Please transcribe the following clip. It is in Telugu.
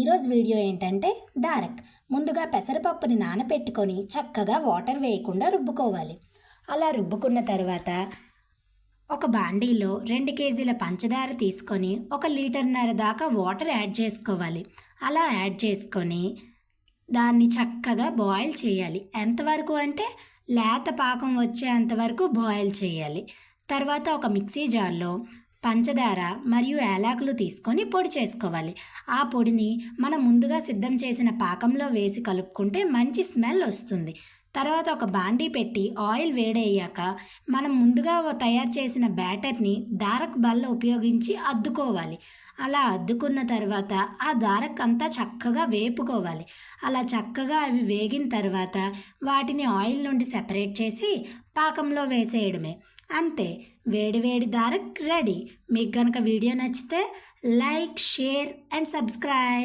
ఈరోజు వీడియో ఏంటంటే దారక్. ముందుగా పెసరపప్పుని నానపెట్టుకొని చక్కగా వాటర్ వేయకుండా రుబ్బుకోవాలి. అలా రుబ్బుకున్న తర్వాత ఒక బాండీలో 2 కేజీల పంచదార తీసుకొని 1 లీటర్న్నర దాకా వాటర్ యాడ్ చేసుకోవాలి. అలా యాడ్ చేసుకొని దాన్ని చక్కగా బాయిల్ చేయాలి. ఎంతవరకు అంటే లేత పాకం వచ్చేంత వరకు బాయిల్ చేయాలి. తర్వాత ఒక మిక్సీ జార్లో పంచదార మరియు యాలకులు తీసుకొని పొడి చేసుకోవాలి. ఆ పొడిని మనం ముందుగా సిద్ధం చేసిన పాకంలో వేసి కలుపుకుంటే మంచి స్మెల్ వస్తుంది. తర్వాత ఒక బాండీ పెట్టి ఆయిల్ వేడయ్యాక మనం ముందుగా తయారు చేసిన బ్యాటర్ని దారక్ బల్ల ఉపయోగించి అద్దుకోవాలి. అలా అద్దుకున్న తర్వాత ఆ దారక్ అంతా చక్కగా వేపుకోవాలి. అలా చక్కగా అవి వేగిన తర్వాత వాటిని ఆయిల్ నుండి సెపరేట్ చేసి పాకంలో వేసేయడమే. అంతే, వేడి వేడి దారక్ రెడీ. మీకు కనుక వీడియో నచ్చితే లైక్, షేర్ అండ్ సబ్స్క్రైబ్.